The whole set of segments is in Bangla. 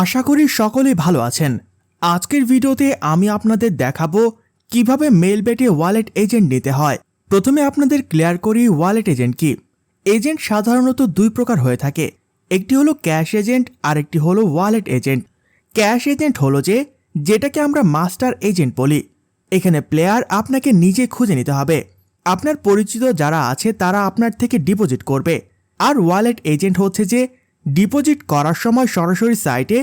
আশা করি সকলেই ভালো আছেন। আজকের ভিডিওতে আমি আপনাদের দেখাবো কিভাবে মেলবেটে ওয়ালেট এজেন্ট নিতে হয়। প্রথমে আপনাদের ক্লিয়ার করি ওয়ালেট এজেন্ট কি। এজেন্ট সাধারণত দুই প্রকার হয়ে থাকে, একটি হলো ক্যাশ এজেন্ট আর একটি হলো ওয়ালেট এজেন্ট। ক্যাশ এজেন্ট হলো যেটাকে আমরা মাস্টার এজেন্ট বলি। এখানে প্লেয়ার আপনাকে নিজে খুঁজে নিতে হবে, আপনার পরিচিত যারা আছে তারা আপনার থেকে ডিপোজিট করবে। আর ওয়ালেট এজেন্ট হচ্ছে যে ডিপোজিট করার সময় সরাসরি সাইটে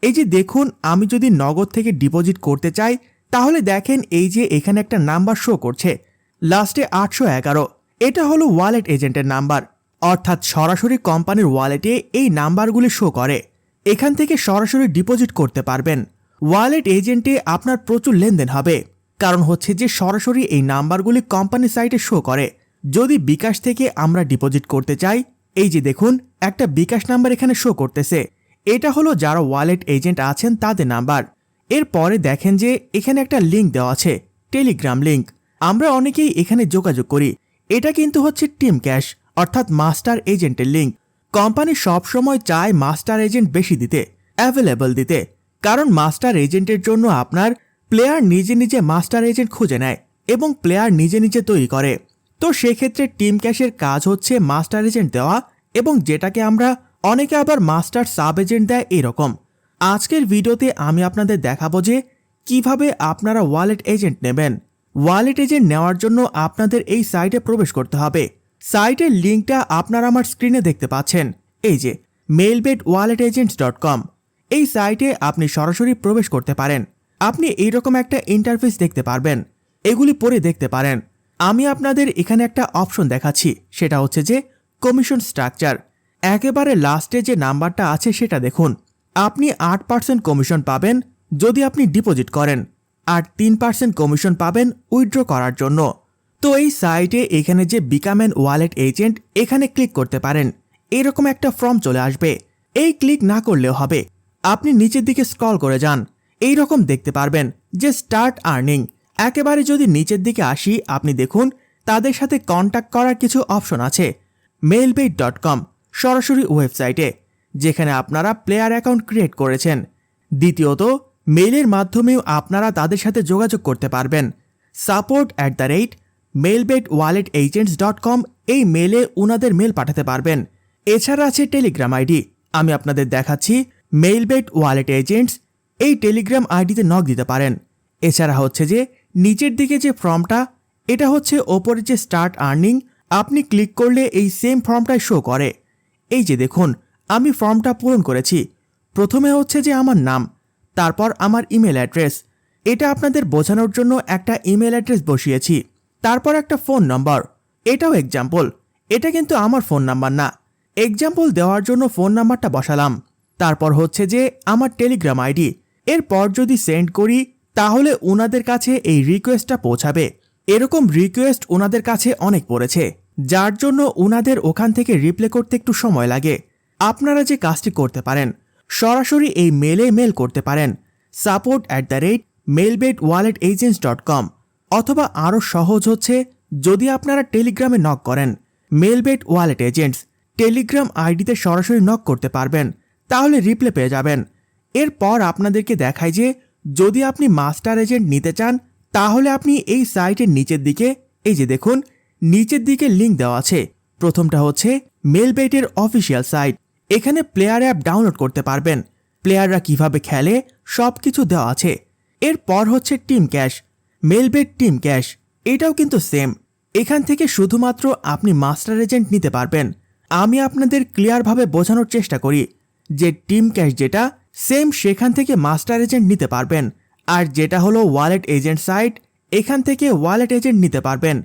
এই যে দেখুন, আমি যদি নগদ থেকে ডিপোজিট করতে চাই তাহলে দেখেন এই যে এখানে একটা নাম্বার শো করছে লাস্টে 811। এটা হলো ওয়ালেট এজেন্টের নাম্বার, অর্থাৎ সরাসরি কোম্পানির ওয়ালেটে এই নাম্বারগুলি শো করে। এখান থেকে সরাসরি ডিপোজিট করতে পারবেন। ওয়ালেট এজেন্টে আপনার প্রচুর লেনদেন হবে, কারণ হচ্ছে যে সরাসরি এই নাম্বারগুলি কোম্পানি সাইটে শো করে। যদি বিকাশ থেকে আমরা ডিপোজিট করতে চাই, এই যে দেখুন একটা বিকাশ নাম্বার এখানে শো করতেছে, এটা হলো যারা ওয়ালেট এজেন্ট আছেন তাদের নাম্বার। এরপরে দেখেন যে এখানে একটা লিঙ্ক দেওয়া আছে, টেলিগ্রাম লিঙ্ক। আমরা অনেকেই এখানে যোগাযোগ করি। এটা কিন্তু হচ্ছে টিম ক্যাশ অর্থাৎ মাস্টার এজেন্টের লিঙ্ক। কোম্পানি সবসময় চায় মাস্টার এজেন্ট বেশি দিতে, অ্যাভেলেবল দিতে, কারণ মাস্টার এজেন্টের জন্য আপনার প্লেয়ার নিজে নিজে মাস্টার এজেন্ট খুঁজে নেয় এবং প্লেয়ার নিজে নিজে তৈরি করে। তো সেক্ষেত্রে টিম ক্যাশের কাজ হচ্ছে মাস্টার এজেন্ট দেওয়া, এবং যেটাকে আমরা অনেকে আবার মাস্টার সাব এজেন্ট দেয় এরকম। আজকের ভিডিওতে আমি আপনাদের দেখাবো যে কিভাবে আপনারা ওয়ালেট এজেন্ট নেবেন। ওয়ালেট এজেন্ট নেওয়ার জন্য আপনাদের এই সাইটে প্রবেশ করতে হবে। সাইটের লিঙ্কটা আপনারা আমার স্ক্রিনে দেখতে পাচ্ছেন, এই যে mailbetwalletagents.com। এই সাইটে আপনি সরাসরি প্রবেশ করতে পারেন। আপনি এইরকম একটা ইন্টারফেস দেখতে পারবেন, এগুলি পড়ে দেখতে পারেন। আমি আপনাদের এখানে একটা অপশন দেখাচ্ছি, সেটা হচ্ছে যে কমিশন স্ট্রাকচার। একেবারে লাস্টে যে নাম্বারটা আছে সেটা দেখুন। আপনি 8% কমিশন পাবেন যদি আপনি ডিপোজিট করেন, আর 3% কমিশন পাবেন উইথড্র করার জন্য। তো এই সাইটে এখানে যে বিকাম অ্যান ওয়ালেট এজেন্ট এখানে ক্লিক করতে পারেন। এরকম একটা ফর্ম চলে আসবে, এই ক্লিক না করলেও হবে। আপনি নিচের দিকে স্ক্রল করে যান, এই রকম দেখতে পারবেন যে স্টার্ট আর্নিং। একেবারে যদি নিচের দিকে আসি, আপনি দেখুন তাদের সাথে কন্ট্যাক্ট করার কিছু অপশন আছে। mailbait.com সরাসরি ওয়েবসাইটে, যেখানে আপনারা প্লেয়ার অ্যাকাউন্ট ক্রিয়েট করেছেন। দ্বিতীয়ত, মেইলের মাধ্যমেও আপনারা তাদের সাথে যোগাযোগ করতে পারবেন। support@mailbetwalletagents.com এই মেলে উনাদের মেল পাঠাতে পারবেন। এছাড়া আছে টেলিগ্রাম আইডি, আমি আপনাদের দেখাচ্ছি মেইলবেট ওয়ালেট এজেন্টস। এই টেলিগ্রাম আইডিতে নক দিতে পারেন। এছাড়া হচ্ছে যে নিচের দিকে যে ফর্মটা, এটা হচ্ছে ওপরে যে স্টার্ট আর্নিং, আপনি ক্লিক করলে এই সেম ফর্মটাই শো করে। এই যে দেখুন আমি ফর্মটা পূরণ করেছি। প্রথমে হচ্ছে যে আমার নাম, তারপর আমার ইমেল অ্যাড্রেস। এটা আপনাদের বোঝানোর জন্য একটা ইমেল অ্যাড্রেস বসিয়েছি, তারপর একটা ফোন নম্বর। এটাও এক্সাম্পল, এটা কিন্তু আমার ফোন নাম্বার না, এক্সাম্পল দেওয়ার জন্য ফোন নাম্বারটা বসালাম। তারপর হচ্ছে যে আমার টেলিগ্রাম আইডি। এরপর যদি সেন্ড করি তাহলে ওনাদের কাছে এই রিকোয়েস্টটা পৌঁছাবে। এরকম রিকোয়েস্ট ওনাদের কাছে অনেক পড়েছে, যার জন্য ওনাদের ওখান থেকে রিপ্লাই করতে একটু সময় লাগে। আপনারা যে কাজটি করতে পারেন, সরাসরি এই মেলে মেল করতে পারেন support@mailbetwalletagents.com, অথবা আরও সহজ হচ্ছে যদি আপনারা টেলিগ্রামে নক করেন মেলবেট ওয়ালেট এজেন্টস, টেলিগ্রাম আইডিতে সরাসরি নক করতে পারবেন, তাহলে রিপ্লাই পেয়ে যাবেন। এরপর আপনাদেরকে দেখায় যে যদি আপনি মাস্টার এজেন্ট নিতে চান তাহলে আপনি এই সাইটের নিচের দিকে, এই যে দেখুন নিচের দিকে লিঙ্ক দেওয়া আছে। প্রথমটা হচ্ছে মেলবেটের অফিসিয়াল সাইট, এখানে প্লেয়ার অ্যাপ ডাউনলোড করতে পারবেন, প্লেয়াররা কিভাবে খেলে সব কিছু দেওয়া আছে। এরপর হচ্ছে team cash, Melbet team cash, এটাও কিন্তু সেম। এখান থেকে শুধুমাত্র আপনি মাস্টার এজেন্ট নিতে পারবেন। আমি আপনাদের ক্লিয়ারভাবে বোঝানোর চেষ্টা করি যে টিম ক্যাশ যেটা সেম, সেখান থেকে মাস্টার এজেন্ট নিতে পারবেন। আর যেটা হলো ওয়ালেট এজেন্ট সাইট, এখান থেকে ওয়ালেট এজেন্ট নিতে পারবেন।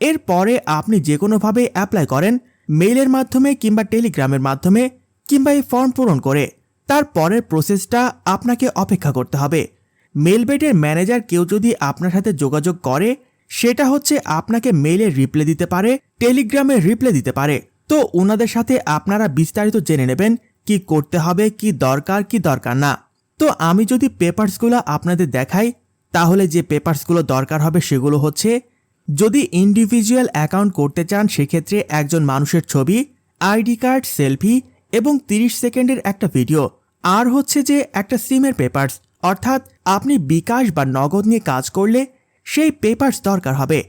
এরপরে আপনি যে কোনোভাবে অ্যাপ্লাই করেন, মেইলের মাধ্যমে কিংবা টেলিগ্রামের মাধ্যমে কিংবা এই ফর্ম পূরণ করে, তারপরের প্রসেসটা আপনাকে অপেক্ষা করতে হবে। মেলবেটের ম্যানেজার কেউ যদি আপনার সাথে যোগাযোগ করে, সেটা হচ্ছে আপনাকে মেইলে রিপ্লাই দিতে পারে, টেলিগ্রামে রিপ্লাই দিতে পারে। তো ওনাদের সাথে আপনারা বিস্তারিত জেনে নেবেন কি করতে হবে, কি দরকার না। তো আমি যদি পেপারসগুলো আপনাদের দেখাই, তাহলে যে পেপারসগুলো দরকার হবে সেগুলো হচ্ছে, যদি ইন্ডিভিজুয়াল অ্যাকাউন্ট করতে চান সেক্ষেত্রে একজন মানুষের ছবি, আইডি কার্ড, সেলফি এবং 30 সেকেন্ডের একটা ভিডিও, আর হচ্ছে যে একটা সিমের পেপারস, অর্থাৎ আপনি বিকাশ বা নগদ নিয়ে কাজ করলে সেই পেপারস দরকার হবে,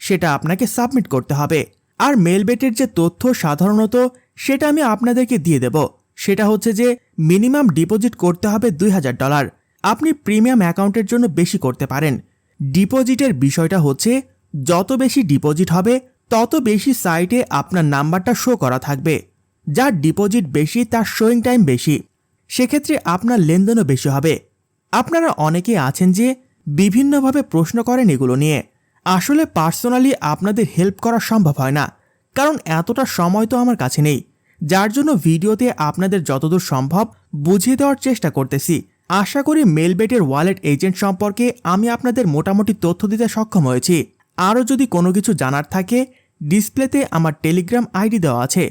সেটা আপনাকে সাবমিট করতে হবে। আর মেলবেটের যে তথ্য সাধারণত সেটা আমি আপনাদেরকে দিয়ে দেব। সেটা হচ্ছে যে মিনিমাম ডিপোজিট করতে হবে $2000। আপনি প্রিমিয়াম অ্যাকাউন্টের জন্য বেশি করতে পারেন। ডিপোজিটের বিষয়টা হচ্ছে যত বেশি ডিপোজিট হবে তত বেশি সাইটে আপনার নাম্বারটা শো করা থাকবে। যার ডিপোজিট বেশি তার শোয়িং টাইম বেশি, সেক্ষেত্রে আপনার লেনদেনও বেশি হবে। আপনারা অনেকেই আছেন যে বিভিন্নভাবে প্রশ্ন করেন এগুলো নিয়ে। আসলে পার্সোনালি আপনাদের হেল্প করা সম্ভব হয় না, কারণ এতটা সময় তো আমার কাছে নেই। যার জন্য ভিডিওতে আপনাদের যতদূর সম্ভব বুঝিয়ে দেওয়ার চেষ্টা করতেছি। আশা করি মেলবেটের ওয়ালেট এজেন্ট সম্পর্কে আমি আপনাদের মোটামুটি তথ্য দিতে সক্ষম হয়েছি। আরও যদি কোনো কিছু জানার থাকে, ডিসপ্লেতে আমার টেলিগ্রাম আইডি দেওয়া আছে,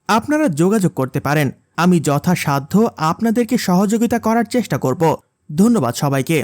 আপনারা যোগাযোগ করতে পারেন। আমি যথাসাধ্য আপনাদেরকে সহযোগিতা করার চেষ্টা করব। ধন্যবাদ সবাইকে।